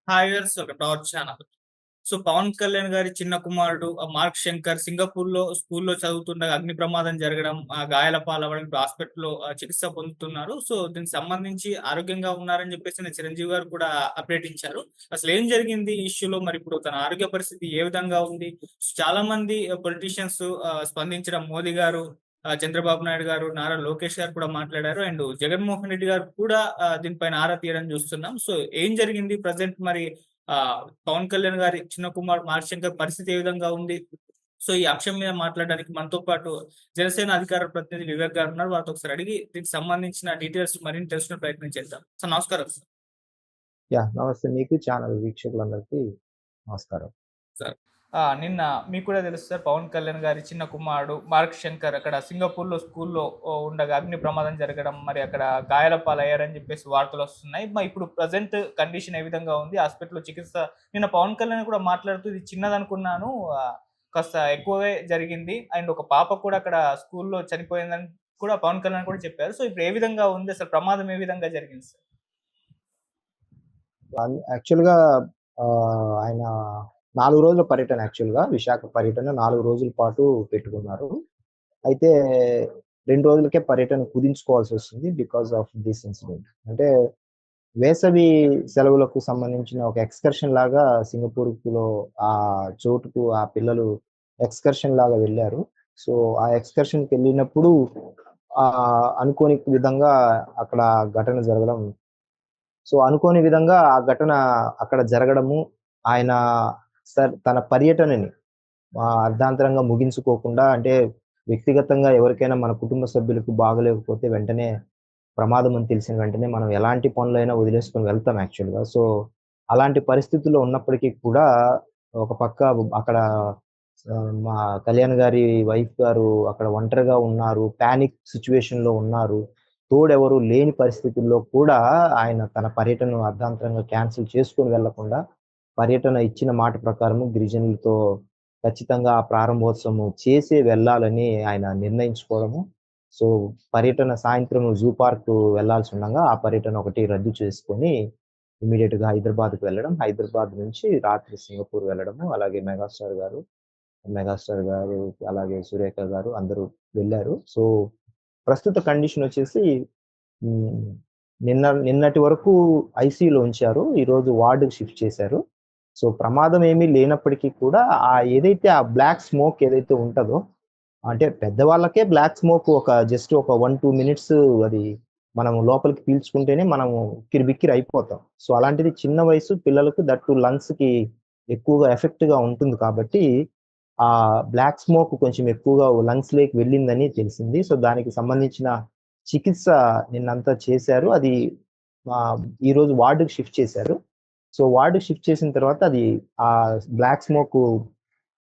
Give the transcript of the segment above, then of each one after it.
హాయర్స్ ఒక torch channel. So, 'Pawan Kalyan' గారి చిన్న కుమారుడు 'మార్క్ శంకర్' సింగపూర్‌లో స్కూల్‌లో చదువుతుండగా అగ్ని ప్రమాదం జరగడం, గాయాల పాలవ్వడం, ఇప్పుడు హాస్పిటల్‌లో చికిత్స పొందుతున్నారు. సో, దీనికి సంబంధించి ఆరోగ్యంగా ఉన్నారని చెప్పేసి చిరంజీవి గారు కూడా అప్డేట్ ఇచ్చారు. అసలేం జరిగింది ఈ ఇష్యూలో? మరిప్పుడు తన ఆరోగ్య పరిస్థితి ఏ విధంగా ఉంది? చాలా మంది పొలిటీషియన్స్ స్పందించడం మోదీ గారు, చంద్రబాబు నాయుడు గారు, నారా లోకేష్ గారు కూడా మాట్లాడారు. అండ్ జగన్మోహన్ రెడ్డి గారు కూడా దీనిపైన ఆరా తీయడం చూస్తున్నాం. సో, ఏం జరిగింది ప్రెజెంట్ మరి పవన్ కళ్యాణ్ గారి చిన్న కుమారుడు 'మార్క్ శంకర్' పరిస్థితి ఏ విధంగా ఉంది? సో, ఈ అంశం మీద మాట్లాడడానికి మనతో పాటు జనసేన అధికార ప్రతినిధి వివేక్ గారు ఉన్నారు. వారితో ఒకసారి అడిగి దీనికి సంబంధించిన డీటెయిల్స్ మరిన్ని తెలుసుకునే ప్రయత్నం చేద్దాం. సార్ నమస్కారం సార్. నమస్తే మీకు ఛానల్ వీక్షకులందరికీ నమస్కారం. సార్. నిన్న మీకు కూడా తెలుసు సార్, పవన్ కళ్యాణ్ గారి చిన్న కుమారుడు 'మార్క్ శంకర్' అక్కడ సింగపూర్‌లో స్కూల్‌లో ఉండగా అగ్ని ప్రమాదం జరగడం, మరి అక్కడ గాయాల పాలయ్యారని చెప్పేసి వార్తలొస్తున్నాయి. ఇప్పుడు ప్రెజెంట్ కండిషన్ ఏ విధంగా ఉంది? హాస్పిటల్‌లో చికిత్స నిన్న పవన్ కళ్యాణ్ కూడా మాట్లాడుతూ ఇది చిన్నదనుకున్నాను. కాస్త ఎక్కువే జరిగింది. అండ్ ఒక పాప కూడా అక్కడ స్కూల్‌లో చనిపోయిందని కూడా పవన్ కళ్యాణ్ కూడా చెప్పారు. సో, ఇప్పుడు ఏ విధంగా ఉంది? అసలు ప్రమాదం ఏ విధంగా జరిగింది సార్? యాక్చువల్‌గా ఆయన 4 రోజుల పర్యటన విశాఖ పర్యటన 4 రోజుల పాటు పెట్టుకున్నారు. అయితే 2 రోజులకే పర్యటన కుదించుకోవాల్సొచ్చింది బికాజ్ ఆఫ్ దిస్ ఇన్సిడెంట్. అంటే వేసవి సెలవులకు సంబంధించిన ఒక ఎక్స్‌కర్షన్ లాగా సింగపూర్‌లో ఆ చోటుకు ఆ పిల్లలు ఎక్స్‌కర్షన్ లాగా వెళ్లారు. సో, ఆ ఎక్స్‌కర్షన్‌కెళ్ళినప్పుడు అనుకోని విధంగా అక్కడ ఘటన జరగడం. సో, అనుకోని విధంగా ఆ ఘటన అక్కడ జరగడము, ఆయన తన పర్యటనని అర్ధాంతరంగా ముగించుకోకుండా అంటే వ్యక్తిగతంగా ఎవరికైనా మన కుటుంబ సభ్యులకు బాగోలేకపోతే వెంటనే ప్రమాదం అని తెలిసిన వెంటనే మనం ఎలాంటి పనులైనా వదిలేసుకొని వెళ్తాం యాక్చువల్‌గా. సో, అలాంటి పరిస్థితుల్లో ఉన్నప్పటికీ కూడా ఒక పక్క అక్కడ మా కళ్యాణ్ గారి వైఫ్ గారు అక్కడ ఒంటరిగా ఉన్నారు. పానిక్ సిట్యుయేషన్‌లో ఉన్నారు. తోడెవరు లేని పరిస్థితుల్లో కూడా ఆయన తన పర్యటనను అర్ధాంతరంగా క్యాన్సెల్ చేసుకొని వెళ్ళకుండా, పర్యటన ఇచ్చిన మాట ప్రకారము గిరిజనులతో ఖచ్చితంగా ఆ ప్రారంభోత్సవం చేసే వెళ్ళాలని ఆయన నిర్ణయించుకోవడము. సో, పర్యటన సాయంత్రం జూ పార్క్ వెళ్ళాల్సుండంగా, ఆ పర్యటన ఒకటి రద్దు చేసుకొని ఇమ్మీడియేట్‌గా హైదరాబాద్‌కి వెళ్ళడం. హైదరాబాద్ నుంచి రాత్రి సింగపూర్ వెళ్ళడము. అలాగే మెగాస్టార్ గారు, అలాగే సురేఖ గారు అందరూ వెళ్లారు. సో, ప్రస్తుత కండిషన్ వచ్చేసి హ్మ్. నిన్నటి వరకు ఐసీయూలో ఉంచారు. ఈరోజు వార్డ్‌కి షిఫ్ట్ చేశారు. సో, ప్రమాదం ఏమీ లేనప్పటికీ కూడా ఏదైతే ఆ బ్లాక్ స్మోక్ ఏదైతే ఉంటదో, అంటే పెద్దవాళ్ళకే బ్లాక్ స్మోక్ జస్ట్ ఒక 1, 2 మినిట్స్ అది మనం లోపలికి పీల్చుకుంటేనే మనము ఉక్కిరిబిక్కిరి అయిపోతాం. సో, అలాంటిది చిన్న వయసు పిల్లలకు దట్ టూ లంగ్స్‌కి ఎక్కువగా ఎఫెక్ట్‌గా ఉంటుంది కాబట్టి, బ్లాక్ స్మోక్ కొంచెం ఎక్కువగా లంగ్స్‌లోకి వెళ్ళిందని తెలిసింది. సో, దానికి సంబంధించిన చికిత్స నిన్నంతా చేశారు. అది ఈరోజు వార్డ్‌కి షిఫ్ట్ చేశారు. సో, వార్డ్‌కి షిఫ్ట్ చేసిన తర్వాత అది బ్లాక్ స్మోకు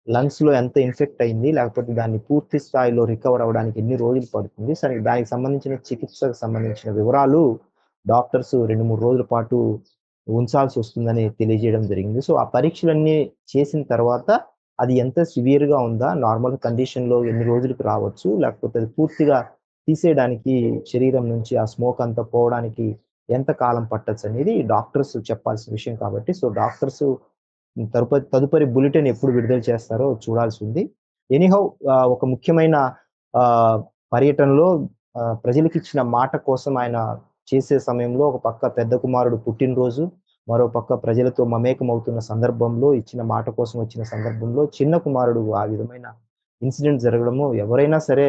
లంగ్స్‌లో ఎంత ఇన్ఫెక్ట్ అయింది, లేకపోతే దాన్ని పూర్తి స్థాయిలో రికవర్ అవ్వడానికి ఎన్ని రోజులు పడుతుంది, సరే దానికి సంబంధించిన చికిత్సకు సంబంధించిన వివరాలు డాక్టర్స్ 2, 3 రోజుల పాటు ఉంచాల్సొస్తుందని తెలియజేయడం జరిగింది. సో, ఆ పరీక్షలన్నీ చేసిన తర్వాత అది ఎంత సివియర్‌గా ఉందా, నార్మల్ కండిషన్‌లో ఎన్ని రోజులకి రావచ్చు, లేకపోతే అది పూర్తిగా తీసేయడానికి శరీరం నుంచి ఆ స్మోక్ అంతా పోవడానికి ఎంత కాలం పట్టొచ్చనేది డాక్టర్స్ చెప్పాల్సిన విషయం కాబట్టి, సో, డాక్టర్స్ తదుపరి బులెటిన్ ఎప్పుడు విడుదల చేస్తారో చూడాల్సి ఉంది. ఎనీహౌ ఒక ముఖ్యమైన ఆహ్, పర్యటనలో ప్రజలకిచ్చిన మాట కోసం ఆయన చేసే సమయంలో ఒక పక్క పెద్ద కుమారుడు పుట్టినరోజు, మరో పక్క ప్రజలతో మమేకమవుతున్న సందర్భంలో ఇచ్చిన మాట కోసం వచ్చిన సందర్భంలో చిన్న కుమారుడు ఆ విధమైన ఇన్సిడెంట్ జరగడము ఎవరైనా సరే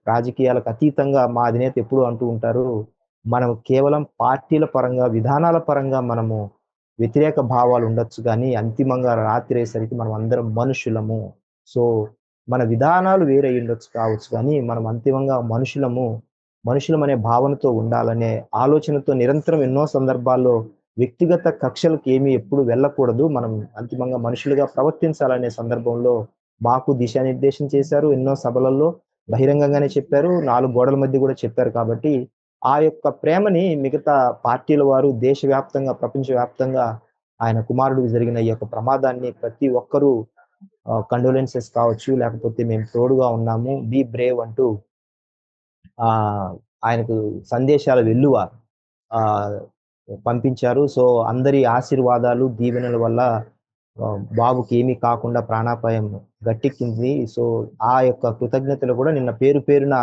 రాజకీయాలకు అతీతంగా మా అధినేత ఎప్పుడూ అంటూ ఉంటారు. మనం కేవలం పార్టీల పరంగా, విధానాల పరంగా మనము వ్యతిరేక భావాలు ఉండొచ్చు గానీ, అంతిమంగా రాత్రయ్యేసరికి మనం అందరం మనుషులము. సో, మన విధానాలు వేరే అయ్యుండొచ్చు కావచ్చు గానీ, మనం అంతిమంగా మనుషులము. మనుషులమనే భావనతో ఉండాలనే ఆలోచనతో నిరంతరం ఎన్నో సందర్భాల్లో వ్యక్తిగత కక్షలకు ఏమి ఎప్పుడు వెళ్ళకూడదు. మనం అంతిమంగా మనుషులుగా ప్రవర్తించాలనే సందర్భంలో మాకు దిశానిర్దేశం చేశారు. ఎన్నో సభలలో బహిరంగంగానే చెప్పారు. 4 గోడల మధ్య గూడా చెప్పారు కాబట్టి, ఆ యొక్క ప్రేమని మిగతా పార్టీల వారు దేశవ్యాప్తంగా, ప్రపంచవ్యాప్తంగా ఆయన కుమారుడికి జరిగిన ఈ యొక్క ప్రమాదాన్ని ప్రతి ఒక్కరూ కండోలెన్సెస్ కావచ్చు, లేకపోతే మేము తోడుగా ఉన్నాము, బీ బ్రేవ్ అంటూ ఆహ్, ఆయనకు సందేశాల వెల్లువ. ఆహ్, పంపించారు. సో, అందరి ఆశీర్వాదాలు, దీవెనల వల్ల బాబుకి ఏమీ కాకుండా ప్రాణాపాయం గట్టెక్కింది. సో, ఆ యొక్క కృతజ్ఞతలు కూడా నిన్న పేరు పేరున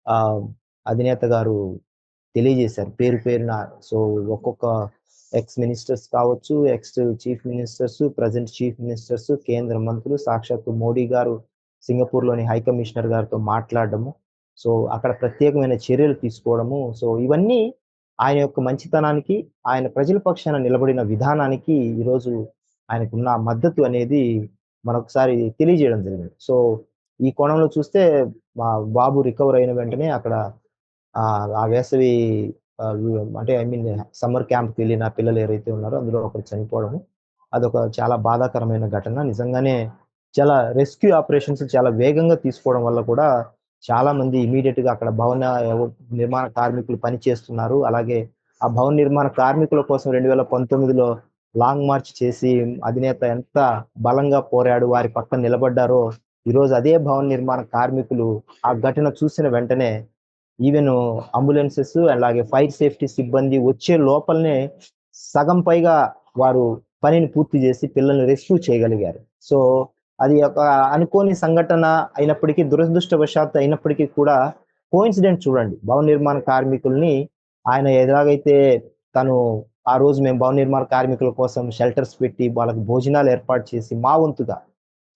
ఆహ్, అధినేత గారు తెలియజేశారు. పేరు పేరున. సో, ఒక్కొక్క ఎక్స్ మినిస్టర్స్ కావచ్చు, ex chief ministers, present chief ministers, కేంద్ర మంత్రులు, సాక్షాత్తు మోడీ గారు సింగపూర్‌లోని హై కమిషనర్ గారితో మాట్లాడడము. సో, అక్కడ ప్రత్యేకమైన చర్యలు తీసుకోవడము. సో, ఇవన్నీ ఆయన యొక్క మంచితనానికి, ఆయన ప్రజల పక్షాన నిలబడిన విధానానికి ఈరోజు ఆయనకున్న మద్దతు అనేది మరొకసారి తెలియజేయడం జరిగింది. సో, ఈ కోణంలో చూస్తే మా బాబు రికవర్ అయిన వెంటనే అక్కడ ఆ వేసవి అంటే ఐ మీన్ సమ్మర్ క్యాంప్‌కి వెళ్ళిన పిల్లలు ఎవరైతే ఉన్నారో అందులో ఒకరు చనిపోవడము. అదొక చాలా బాధాకరమైన ఘటన. నిజంగానే చాలా రెస్క్యూ ఆపరేషన్స్ చాలా వేగంగా తీసుకోవడం వల్ల కూడా చాలామంది ఇమ్మీడియేట్‌గా అక్కడ భవన నిర్మాణ కార్మికులు పని చేస్తున్నారు. అలాగే ఆ భవన నిర్మాణ కార్మికుల కోసం 2019లో లాంగ్ మార్చ్ చేసి అధినేత ఎంత బలంగా పోరాడు, వారి పక్కన నిలబడ్డారో, ఈరోజు అదే భవన నిర్మాణ కార్మికులు ఆ ఘటన చూసిన వెంటనే ఈవెన్ అంబులెన్సెస్ అలాగే ఫైర్ సేఫ్టీ సిబ్బంది వచ్చే లోపలనే సగం పైగా వారు పనిని పూర్తి చేసి పిల్లల్ని రెస్క్యూ చేయగలిగారు. సో, అది ఒక అనుకోని సంఘటన అయినప్పటికీ, దురదృష్టవశాత్తు అయినప్పటికీ కూడా కోయిన్సిడెంట్ చూడండి. భవన నిర్మాణ కార్మికుల్ని ఆయన ఎలాగైతే తను ఆ రోజు మేము భవన నిర్మాణ కార్మికుల కోసం షెల్టర్స్ పెట్టి, వాళ్ళకి భోజనాలు ఏర్పాటు చేసి మా వంతుగా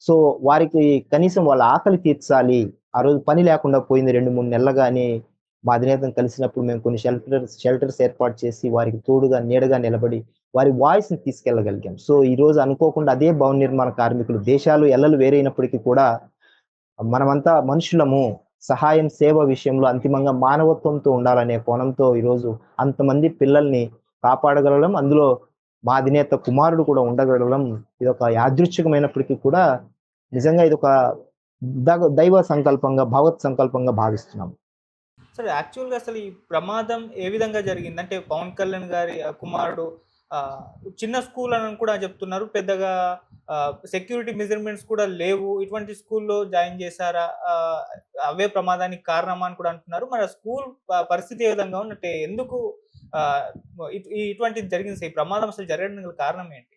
సో, వారికి కనీసం వాళ్ళ ఆకలి తీర్చాలి. ఆ రోజు పని లేకుండా పోయింది 2, 3 నెలలుగా అని మా అధినేతను కలిసినప్పుడు మేము కొన్ని షెల్టర్స్ ఏర్పాటు చేసి వారికి తోడుగా, నీడగా నిలబడి వారి వాయిస్‌ని తీసుకెళ్ళగలిగాం. సో, ఈరోజు అనుకోకుండా అదే భవన నిర్మాణ కార్మికులు దేశాలు ఎల్లలు వేరైనప్పటికీ కూడా మనమంతా మనుషులము. సహాయం, సేవ విషయంలో అంతిమంగా మానవత్వంతో ఉండాలనే కోణంతో ఈరోజు అంతమంది పిల్లల్ని కాపాడగలగడం, అందులో మా అధినేత కుమారుడు కూడా ఉండగలగడం ఇదొక యాదృచ్ఛికమైనప్పటికీ కూడా నిజంగా ఇదొక దైవ సంకల్పంగా, భగవత్ సంకల్పంగా భావిస్తున్నాం. సరే యాక్చువల్‌గా అసలు ఈ ప్రమాదం ఏ విధంగా జరిగింది? అంటే పవన్ కళ్యాణ్ గారి కుమారుడు ఆహ్, చిన్న స్కూల్ అని కూడా చెప్తున్నారు. పెద్దగా సెక్యూరిటీ మెజర్‌మెంట్స్ కూడా లేవు. ఇటువంటి స్కూల్‌లో జాయిన్ చేశారా? అవే ప్రమాదానికి కారణమా అని కూడా అంటున్నారు. మరి ఆ స్కూల్ పరిస్థితి ఏ విధంగా ఉంది? అంటే ఎందుకు ఆహ్, ఇటువంటిది జరిగింది? ఈ ప్రమాదం అసలు జరగడానికి గల కారణం ఏంటి?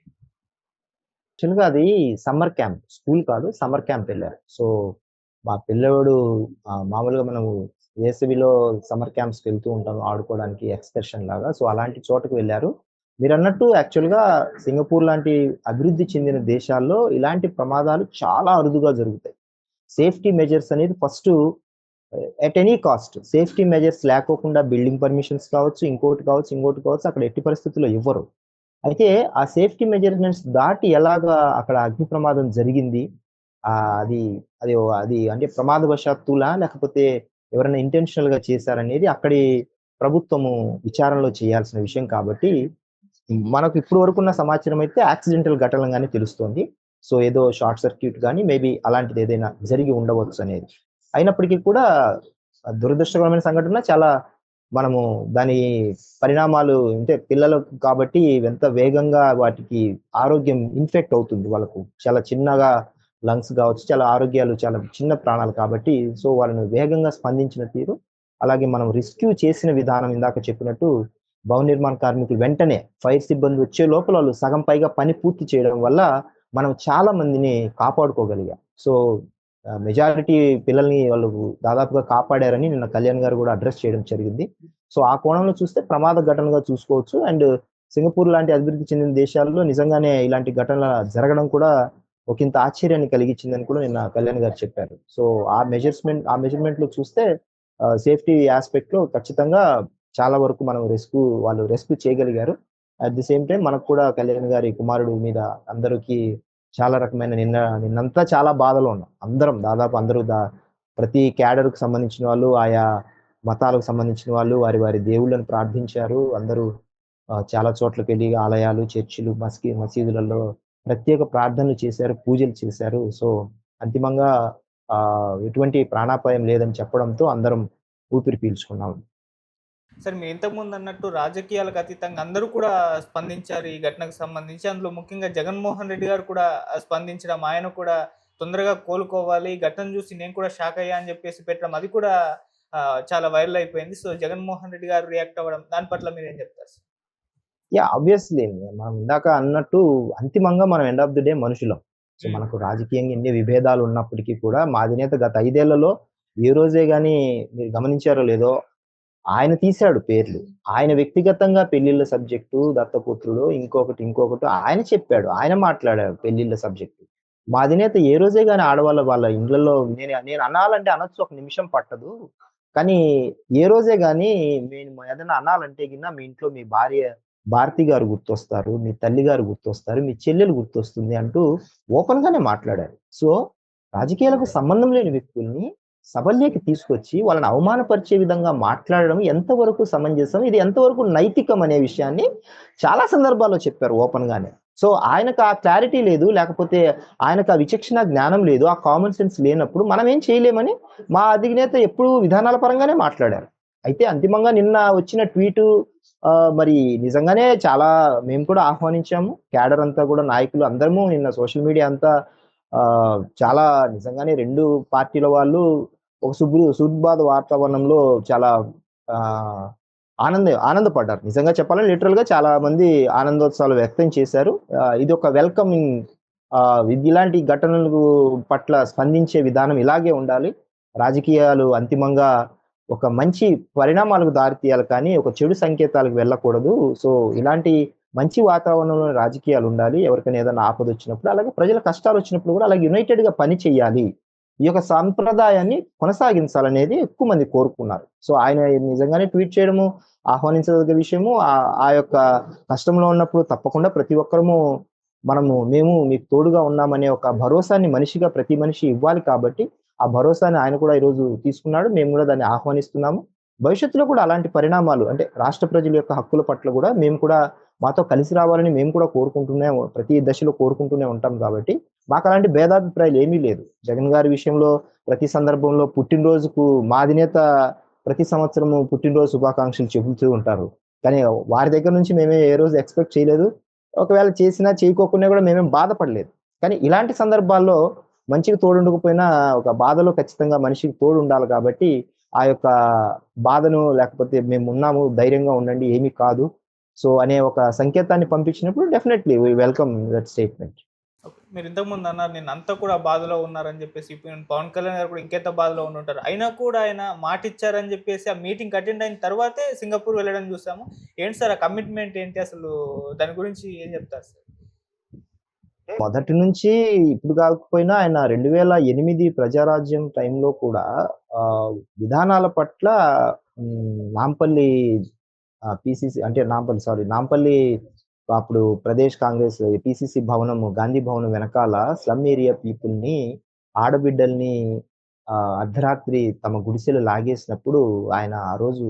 యాక్చువల్‌గా అది సమ్మర్ క్యాంప్. స్కూల్ కాదు. సమ్మర్ క్యాంప్ ఎళ్లారు. సో, మా పిల్లోడు మామూలుగా మనము వేసవిలో సమ్మర్ క్యాంప్స్‌కి వెళ్తూ ఉంటాం ఆడుకోవడానికి ఎక్స్‌కర్షన్ లాగా. సో, అలాంటి చోటకి వెళ్లారు. మీరన్నట్టు యాక్చువల్‌గా సింగపూర్ లాంటి అభివృద్ధి చెందిన దేశాల్లో ఇలాంటి ప్రమాదాలు చాలా అరుదుగా జరుగుతాయి. సేఫ్టీ మెజర్స్ అనేది first at any cost safety measures లేకోకుండా బిల్డింగ్ పర్మిషన్స్ కావచ్చు, ఇంకోటి కావచ్చు, ఇంకోటి కావచ్చు అక్కడ ఎట్టి పరిస్థితుల్లో ఇవ్వరు. అయితే ఆ సేఫ్టీ మెజర్‌మెంట్స్ దాటి ఎలాగా అక్కడ అగ్ని ప్రమాదం జరిగింది? అది అది అంటే ప్రమాదవశాత్తులా? లేకపోతే ఎవరైనా ఇంటెన్షనల్‌గా చేశారనేది అక్కడి ప్రభుత్వము విచారణలో చేయాల్సిన విషయం కాబట్టి, మనకు ఇప్పటి వరకున్న సమాచారం అయితే యాక్సిడెంటల్ ఘటనలుగానే తెలుస్తోంది. సో, ఏదో షార్ట్ సర్క్యూట్ గాని మేబీ అలాంటిదేదైనా జరిగి ఉండవచ్చనేది. అయినప్పటికీ కూడా దురదృష్టకరమైన సంఘటన చాలా మనము దాని పరిణామాలు అంటే పిల్లలకు కాబట్టి ఎంత వేగంగా వాటికి ఆరోగ్యం ఇన్ఫెక్ట్ అవుతుంది వాళ్ళకు. చాలా చిన్నగా లంగ్స్ గావచ్చు, చాలా ఆరోగ్యాలు చాలా చిన్న ప్రాణాలు కాబట్టి, సో వాళ్ళని వేగంగా స్పందించిన తీరు, అలాగే మనం రెస్క్యూ చేసిన విధానం ఇందాక చెప్పినట్టు భవన నిర్మాణ కార్మికులు వెంటనే ఫైర్ సిబ్బంది వచ్చే లోపల వాళ్ళు సగం పైగా పని పూర్తి చేయడం వల్ల మనం చాలా మందిని కాపాడుకోగలిగాం. సో మెజారిటీ పిల్లల్ని వాళ్ళు దాదాపుగా కాపాడారని నిన్న కళ్యాణ్ గారు గూడా అడ్రెస్ చేయడం జరిగింది. సో, ఆ కోణంలో చూస్తే ప్రమాద ఘటనగా చూసుకోవచ్చు. అండ్ సింగపూర్ లాంటి అభివృద్ధి చెందిన దేశాల్లో నిజంగానే ఇలాంటి ఘటనలు జరగడం కూడా ఒకంత ఆశ్చర్యాన్ని కలిగించిందని కూడా నిన్న కళ్యాణ్ గారు చెప్పారు. సో, ఆ మెజర్‌మెంట్‌లో చూస్తే సేఫ్టీ యాస్పెక్ట్‌లో ఖచ్చితంగా చాలా వరకు మనం వాళ్ళు రెస్క్యూ చేయగలిగారు. అట్ ది సేమ్ టైమ్ మనకు కూడా కళ్యాణ్ గారి కుమారుడు మీద అందరికి చాలా రకమైన నిన్నంతా చాలా బాధలో ఉన్నాం. అందరం దాదాపు అందరూ ప్రతి క్యాడర్‌కి సంబంధించిన వాళ్ళు, ఆయా మతాలకు సంబంధించిన వాళ్ళు వారి దేవుళ్ళని ప్రార్థించారు. అందరూ చాలా చోట్లకెళ్ళి ఆలయాలు, చర్చిలు, మసీదులలో ప్రత్యేక ప్రార్థనలు చేశారు, పూజలు చేశారు. సో, అంతిమంగా ఎటువంటి ప్రాణాపాయం లేదని చెప్పడంతో అందరం ఊపిరి పీల్చుకున్నాం. సరే మీరు ఇంతకుముందు అన్నట్టు రాజకీయాలకు అతీతంగా అందరూ కూడా స్పందించారు ఈ ఘటనకు సంబంధించి. అందులో ముఖ్యంగా జగన్మోహన్ రెడ్డి గారు కూడా స్పందించడం, ఆయన కూడా తొందరగా కోలుకోవాలి. ఈ ఘటనను చూసి నేను కూడా షాక్ అయ్యా అని చెప్పేసి పెట్టడం అది కూడా చాలా వైరల్ అయిపోయింది. సో, జగన్మోహన్ రెడ్డి గారు రియాక్ట్ అవ్వడం దాని పట్ల మీరేం చెప్తారు సార్? ఆబ్వియస్లీ మనం ఇందాక అన్నట్టు అంతిమంగా మనం ఎండ్ ఆఫ్ ది డే మనుషులం. సో, హ్మ్. మనకు రాజకీయంగా ఎన్ని విభేదాలు ఉన్నప్పటికీ కూడా మా అధినేత గత 5 ఏళ్లలో ఏ రోజే గాని మీరు గమనించారో లేదో ఆయన తీశాడు పేర్లు. ఆయన వ్యక్తిగతంగా పెళ్ళిళ్ళ సబ్జెక్టు, దత్తపుత్రుడు, ఇంకొకటి ఆయన చెప్పాడు. ఆయన మాట్లాడారు పెళ్ళిళ్ళ సబ్జెక్టు. మా అధినేత ఏ రోజే గాని వాళ్ళ ఇండ్లలో నేను అనాలంటే అనొచ్చు, ఒక నిమిషం పట్టదు. కానీ ఏ రోజే గాని నేను ఏదైనా అనాలంటే మీ ఇంట్లో మీ భార్య భారతి గారు గుర్తొస్తారు. మీ తల్లిగారు గుర్తొస్తారు. మీ చెల్లెలు గుర్తొస్తుంది అంటూ ఓపెన్‌గానే మాట్లాడారు. సో, రాజకీయాలకు సంబంధం లేని వ్యక్తుల్ని సభల్లోకి తీసుకొచ్చి వాళ్ళని అవమానపరిచే విధంగా మాట్లాడడం ఎంతవరకు సమంజసం? ఇది ఎంతవరకు నైతికం అనే విషయాన్ని చాలా సందర్భాల్లో చెప్పారు ఓపెన్‌గానే. సో, ఆయనకు ఆ క్లారిటీ లేదు. లేకపోతే ఆయనకు ఆ విచక్షణ జ్ఞానం లేదు. ఆ కామన్ సెన్స్ లేనప్పుడు మనం ఏం చేయలేమని మా అధినేత ఎప్పుడూ విధానాల పరంగానే మాట్లాడారు. అయితే అంతిమంగా నిన్న వచ్చిన ట్వీటు మరి నిజంగానే చాలా మేము కూడా ఆహ్వానించాము. క్యాడర్ అంతా కూడా నాయకులు అందరము నిన్న సోషల్ మీడియా అంతా చాలా నిజంగానే 2 పార్టీల వాళ్ళు ఒక సుగ్బాధ వాతావరణంలో చాలా ఆహ్, ఆనందపడ్డారు. నిజంగా చెప్పాలంటే లిటరల్‌గా చాలా మంది ఆనందోత్సవాలు వ్యక్తం చేశారు. ఇదొక వెల్కమింగ్ ఇలాంటి ఘటనలకు పట్ల స్పందించే విధానం ఇలాగే ఉండాలి. రాజకీయాలు అంతిమంగా ఒక మంచి పరిణామాలకు దారితీయాలి కానీ, ఒక చెడు సంకేతాలకు వెళ్ళకూడదు. సో, ఇలాంటి మంచి వాతావరణంలో రాజకీయాలుండాలి. ఎవరికైనా ఏదైనా ఆపదొచ్చినప్పుడు, అలాగే ప్రజల కష్టాలొచ్చినప్పుడు కూడా అలాగే యునైటెడ్‌గా పని చేయాలి. ఈ యొక్క సంప్రదాయాన్ని కొనసాగించాలనేది ఎక్కువ మంది కోరుకున్నారు. సో, ఆయన నిజంగానే ట్వీట్ చేయడము ఆహ్వానించదగ్గ విషయము. ఆ యొక్క కష్టంలో ఉన్నప్పుడు తప్పకుండా ప్రతి ఒక్కరము మేము మీకు తోడుగా ఉన్నామనే ఒక భరోసాని మనిషిగా ప్రతి మనిషి ఇవ్వాలి కాబట్టి, ఆ భరోసాని ఆయన కూడా ఈరోజు తీసుకున్నాడు. మేము కూడా దాన్ని ఆహ్వానిస్తున్నాము. భవిష్యత్తులో కూడా అలాంటి పరిణామాలు అంటే రాష్ట్ర ప్రజల యొక్క హక్కుల పట్ల కూడా మేము కూడా మాతో కలిసి రావాలని మేము కూడా ప్రతి దశలో కోరుకుంటూనే ఉంటాం కాబట్టి, మాకలాంటి భేదాభిప్రాయాలు ఏమీ లేదు. జగన్ గారి విషయంలో ప్రతి సందర్భంలో పుట్టినరోజుకు మా అధినేత ప్రతి సంవత్సరము పుట్టినరోజు శుభాకాంక్షలు చెబుతూ ఉంటారు. కానీ వారి దగ్గర నుంచి మేమే ఏ రోజు ఎక్స్‌పెక్ట్ చేయలేదు. ఒకవేళ చేసినా, చేయకోకున్నా కూడా మేమేం బాధపడలేదు. కానీ ఇలాంటి సందర్భాల్లో మంచికి తోడుండకపోయినా ఒక బాధలో ఖచ్చితంగా మనిషికి తోడుండాలి కాబట్టి, ఆ యొక్క బాధను లేకపోతే మేమున్నాము, ధైర్యంగా ఉండండి, ఏమీ కాదు. సో, అనే ఒక సంకేతాన్ని పంపించినప్పుడు definitely we welcome that statement. Okay. మీరు ఇంతకుముందు అన్నారు నేనంతా కూడా బాధలో ఉన్నారని జెప్పేసి. ఇప్పుడు పవన్ కళ్యాణ్ గారు కూడా ఇంకెంత బాధలో ఉండుంటారు. అయినా కూడా ఆయన మాటిచ్చారని జెప్పేసి ఆ మీటింగ్‌కి అటెండ్ అయిన తర్వాతే సింగపూర్ వెళ్ళడం జూసాము. ఏంటి సార్ ఆ కమిట్మెంట్ ఏంటి అసలు? దాని గురించి ఏం జెప్తారు సార్? మొదటి నుంచి ఇప్పుడు కాకపోయినా ఆయన 2008 ప్రజారాజ్యం టైంలో కూడా ఆహ్, విధానాల పట్ల నాంపల్లి పీసీసీ అంటే నాంపల్లి అప్పుడు ప్రదేశ్ కాంగ్రెస్ పీసీసీ భవనము, గాంధీ భవనం వెనకాల స్లమ్ ఏరియా పీపుల్‌ని, ఆడబిడ్డల్ని అర్ధరాత్రి తమ గుడిసెలు లాగేసినప్పుడు ఆయన ఆ రోజు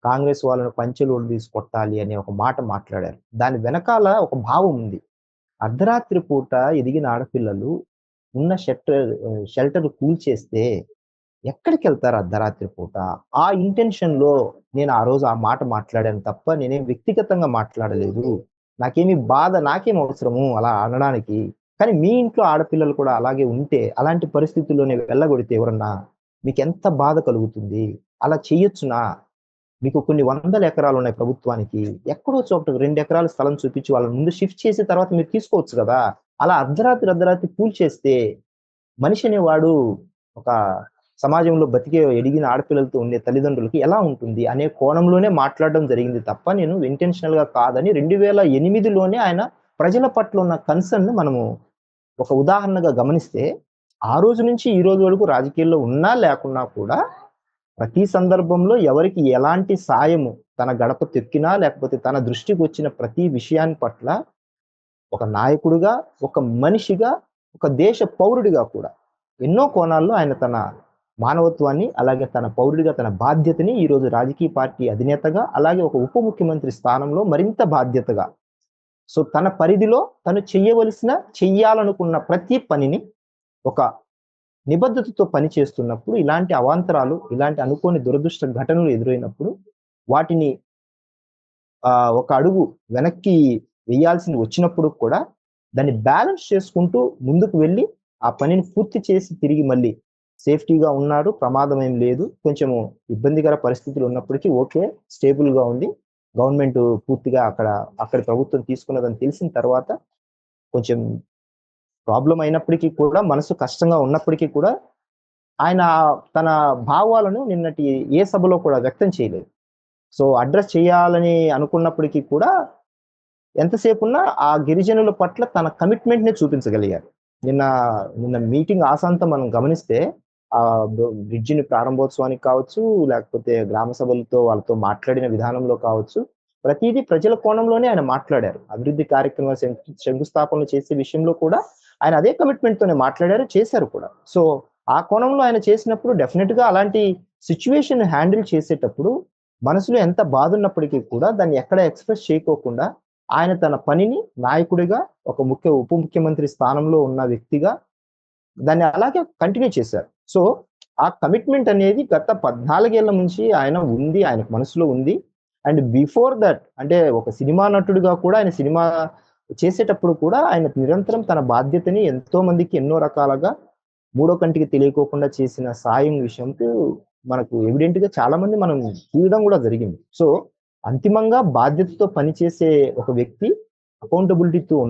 కాంగ్రెస్ వాళ్ళను పంచెలు ఊడదీసి కొట్టాలి అనే ఒక మాట మాట్లాడారు. దాని వెనకాల ఒక భావం ఉంది. అర్ధరాత్రి పూట ఎదిగిన ఆడపిల్లలు ఉన్న షెల్టర్ కూల్చేస్తే ఎక్కడికెళ్తారు అర్ధరాత్రి పూట? ఆ ఇంటెన్షన్‌లో నేను ఆ రోజు ఆ మాట మాట్లాడాను తప్ప నేనేం వ్యక్తిగతంగా మాట్లాడలేదు. నాకేం అవసరము అలా అనడానికి. కానీ మీ ఇంట్లో ఆడపిల్లలు కూడా అలాగే ఉంటే, అలాంటి పరిస్థితుల్లోనే వెళ్ళగొడితే ఎవరన్నా మీకెంత బాధ కలుగుతుంది? అలా చెయ్యొచ్చునా? మీకు కొన్ని వందల ఎకరాలున్నాయి ప్రభుత్వానికి. ఎక్కడో చోట 2 ఎకరాల స్థలం చూపించి వాళ్ళని ముందు షిఫ్ట్ చేసి తర్వాత మీరు తీసుకోవచ్చు గదా! అలా అర్ధరాత్రి కూల్చేస్తే మనిషి అనేవాడు ఒక సమాజంలో ఎదిగిన ఆడపిల్లలతో ఉండే తల్లిదండ్రులకి ఎలా ఉంటుంది అనే కోణంలోనే మాట్లాడడం జరిగింది తప్ప నేను ఇంటెన్షనల్‌గా కాదని 2008లోనే ఆయన ప్రజల పట్ల ఉన్న కన్సర్న్‌ని మనము ఒక ఉదాహరణగా గమనిస్తే, ఆ రోజు నుంచి ఈ రోజు వరకు రాజకీయాల్లో ఉన్నా లేకున్నా కూడా ప్రతి సందర్భంలో ఎవరికి ఎలాంటి సాయము తన గడప తొక్కినా లేకపోతే తన దృష్టికొచ్చిన ప్రతి విషయాన్ని పట్ల ఒక నాయకుడిగా, ఒక మనిషిగా, ఒక దేశ పౌరుడిగా కూడా ఎన్నో కోణాల్లో ఆయన తన మానవత్వాన్ని, అలాగే తన పౌరుడిగా తన బాధ్యతని ఈరోజు రాజకీయ పార్టీ అధినేతగా, అలాగే ఒక ఉప ముఖ్యమంత్రి స్థానంలో మరింత బాధ్యతగా సో, తన పరిధిలో తను చెయ్యాలనుకున్న ప్రతి పనిని ఒక నిబద్ధతతో పని చేస్తున్నప్పుడు ఇలాంటి అవాంతరాలు, ఇలాంటి అనుకోని దురదృష్ట ఘటనలు ఎదురైనప్పుడు వాటిని ఒక అడుగు వెనక్కి వేయాల్సింది వచ్చినప్పుడు కూడా దాన్ని బ్యాలెన్స్ చేసుకుంటూ ముందుకు వెళ్లి ఆ పనిని పూర్తి చేసి తిరిగి మళ్ళీ సేఫ్టీగా ఉన్నారు. ప్రమాదం ఏం లేదు. కొంచెము ఇబ్బందికర పరిస్థితులు ఉన్నప్పటికీ ఓకే. స్టేబుల్‌గా ఉంది. గవర్నమెంట్ పూర్తిగా అక్కడి ప్రభుత్వం తీసుకున్నదని తెలిసిన తర్వాత కొంచెం ప్రాబ్లం అయినప్పటికీ కూడా, మనసు కష్టంగా ఉన్నప్పటికీ కూడా ఆయన తన భావాలను నిన్నటి ఏ సభలో కూడా వ్యక్తం చేయలేదు. సో అడ్రస్ చేయాలని అనుకున్నప్పటికీ కూడా ఎంతసేపున్నా ఆ గిరిజనుల పట్ల తన కమిట్మెంట్‌ని చూపించగలిగారు. నిన్న నిన్న మీటింగ్ ఆసాంతం మనం గమనిస్తే బ్రిడ్జిని ప్రారంభోత్సవానికి కావచ్చు, లేకపోతే గ్రామ సభలతో వాళ్ళతో మాట్లాడిన విధానంలో కావచ్చు, ప్రతీదీ ప్రజల కోణంలోనే ఆయన మాట్లాడారు. అభివృద్ధి కార్యక్రమాలు శంకుస్థాపనలు చేసే విషయంలో కూడా ఆయన అదే కమిట్మెంట్‌తోనే మాట్లాడారు, చేశారు కూడా. సో ఆ కోణంలో ఆయన చేసినప్పుడు డెఫినిట్‌గా అలాంటి సిట్యుయేషన్ హ్యాండిల్ చేసేటప్పుడు మనసులో ఎంత బాధున్నప్పటికీ కూడా దాన్ని ఎక్కడ ఎక్స్‌ప్రెస్ చేయకోకుండా ఆయన తన పనిని నాయకుడిగా, ఒక ఉప ముఖ్యమంత్రి స్థానంలో ఉన్న వ్యక్తిగా దాన్ని అలాగే కంటిన్యూ చేశారు. సో ఆ కమిట్మెంట్ అనేది గత 14 ఏళ్ల నుంచి ఆయనకు మనసులో ఉంది. అండ్ బిఫోర్ దట్, అంటే ఒక సినిమా నటుడిగా కూడా ఆయన సినిమా చేసేటప్పుడు కూడా ఆయన నిరంతరం తన బాధ్యతని ఎంతో మందికి ఎన్నో రకాలుగా మూడో కంటికి తెలియకోకుండా చేసిన సాయం విషయంతో మనకు ఎవిడెంట్‌గా చాలా మంది మనం చూడడం కూడా జరిగింది. సో అంతిమంగా బాధ్యతతో పనిచేసే ఒక వ్యక్తి అకౌంటబిలిటీతో ఉన్న